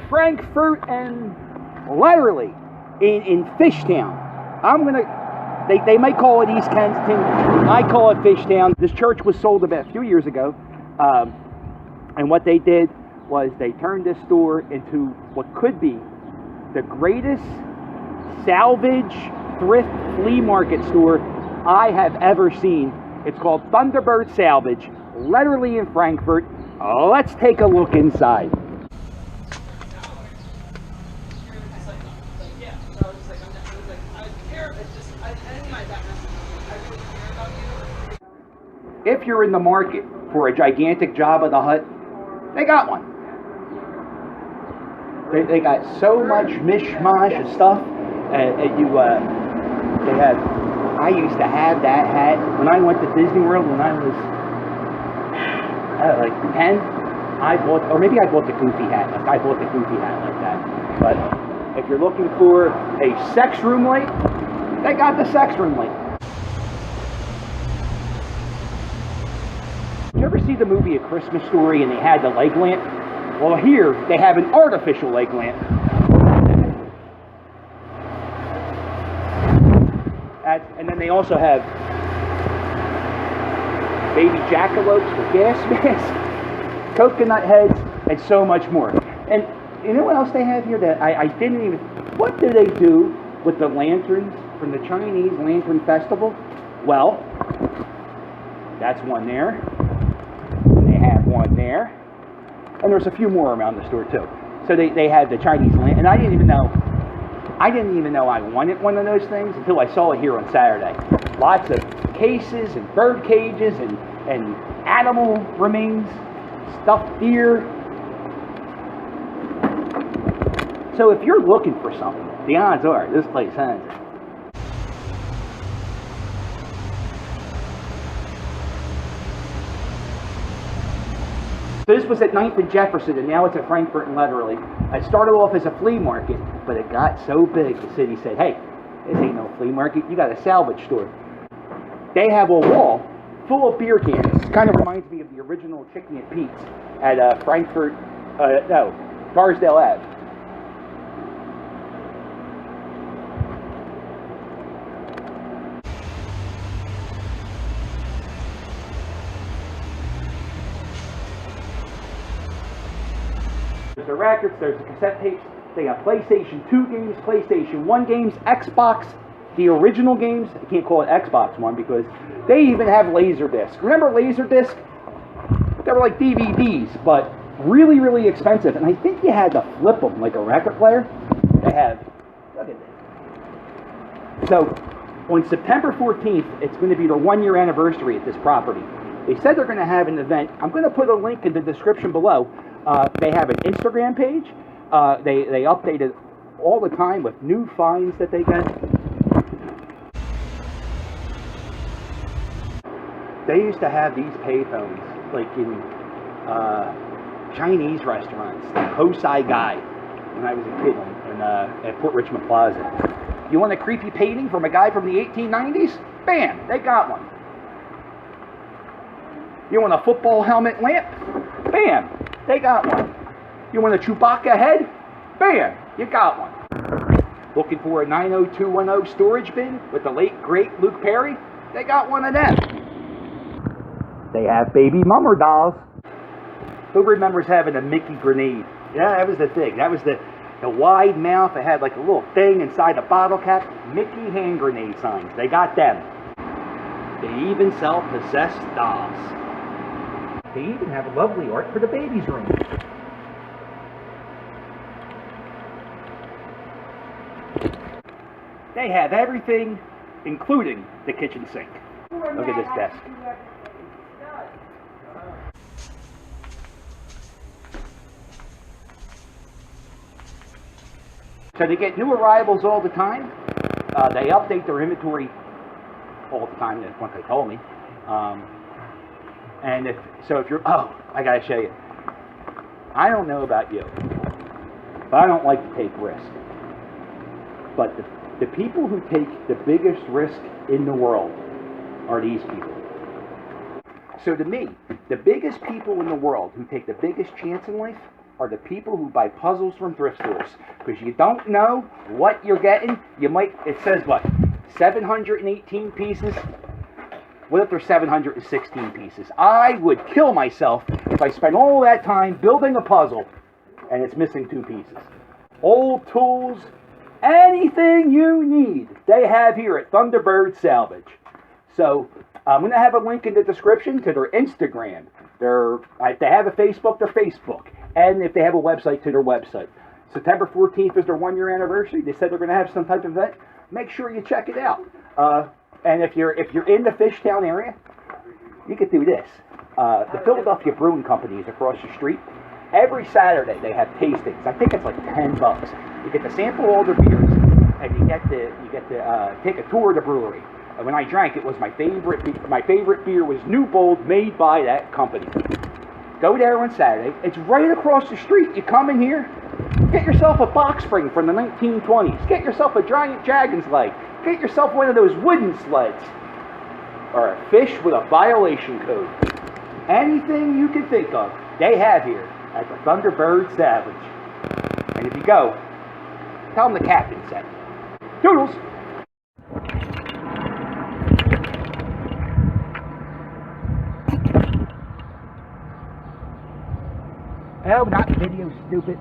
Frankfurt and literally in Fishtown. They might call it East Kensington. I call it Fishtown. This church was sold about a few years ago. And what they did was they turned this store into what could be the greatest salvage thrift flea market store I have ever seen. It's called Thunderbird Salvage, literally in Frankfurt. Let's take a look inside. If you're in the market for a gigantic Jabba the Hutt, they got one. They got so much mishmash of stuff. I used to have that hat when I went to Disney World when I was like 10. Or maybe I bought the goofy hat. I bought the goofy hat like that. But if you're looking for a sex room light, they got the sex room light. Did you ever see the movie A Christmas Story and they had the leg lamp? Well, here they have an artificial leg lamp. And then they also have baby jackalopes with gas masks, coconut heads, and so much more. And you know what else they have here that I didn't even... What do they do with the lanterns from the Chinese Lantern Festival? Well, that's one there. And they have one there. And there's a few more around the store too. So they have the Chinese lantern. And I didn't even know I wanted one of those things until I saw it here on Saturday. Lots of cases and bird cages and animal remains, stuffed deer. So if you're looking for something, the odds are this place has it. So this was at 9th and Jefferson, and now it's at Frankfurt and Letterly. It started off as a flea market, but it got so big, the city said, hey, this ain't no flea market, you got a salvage store. They have a wall full of beer cans. Kind of reminds me of the original Chicken and Pete's at Carsdale Ave. There's the records, there's the cassette tapes. They got PlayStation 2 games, PlayStation 1 games, Xbox, the original games. I can't call it Xbox One because they even have Laserdisc. Remember Laserdisc? They were like DVDs, but really, really expensive. And I think you had to flip them like a record player. They have, look at this. So, on September 14th, it's going to be their 1-year anniversary at this property. They said they're going to have an event. I'm going to put a link in the description below. They have an Instagram page. They update it all the time with new finds that they get. They used to have these payphones like in Chinese restaurants, like Hosai Guy, when I was a kid at Port Richmond Plaza. You want a creepy painting from a guy from the 1890s? Bam! They got one. You want a football helmet lamp? Bam! They got one. You want a Chewbacca head? Bam! You got one. Looking for a 90210 storage bin with the late, great Luke Perry? They got one of them. They have baby mummer dolls. Who remembers having a Mickey grenade? Yeah, that was the thing. That was the wide mouth. It had like a little thing inside the bottle cap. Mickey hand grenade signs. They got them. They even sell possessed dolls. They even have lovely art for the baby's room. They have everything, including the kitchen sink. Look at this desk. So they get new arrivals all the time. They update their inventory all the time. That's what they told me. And if you're, I gotta show you. I don't know about you, but I don't like to take risk. But the people who take the biggest risk in the world are these people. So to me, the biggest people in the world who take the biggest chance in life are the people who buy puzzles from thrift stores, because you don't know what you're getting. You might, it says what, 718 pieces? What if there's 716 pieces? I would kill myself if I spent all that time building a puzzle and it's missing 2 pieces. Old tools, anything you need, they have here at Thunderbird Salvage. So I'm going to have a link in the description to their Instagram. If they have a Facebook, their Facebook. And if they have a website, to their website. September 14th is their 1-year anniversary. They said they're going to have some type of event. Make sure you check it out. And if you're in the Fishtown area, you could do this. The Philadelphia Brewing Company is across the street. Every Saturday they have tastings. I think it's like $10. You get to sample all their beers, and you get to take a tour of the brewery. And when I drank, it was my favorite. My favorite beer was New Bold, made by that company. Go there on Saturday. It's right across the street. You come in here, get yourself a box spring from the 1920s. Get yourself a giant dragon's leg. Get yourself one of those wooden sleds. Or a fish with a violation code. Anything you can think of, they have here at the Thunderbird Salvage. And if you go, tell them the captain said. Toodles! Oh, not video, stupid.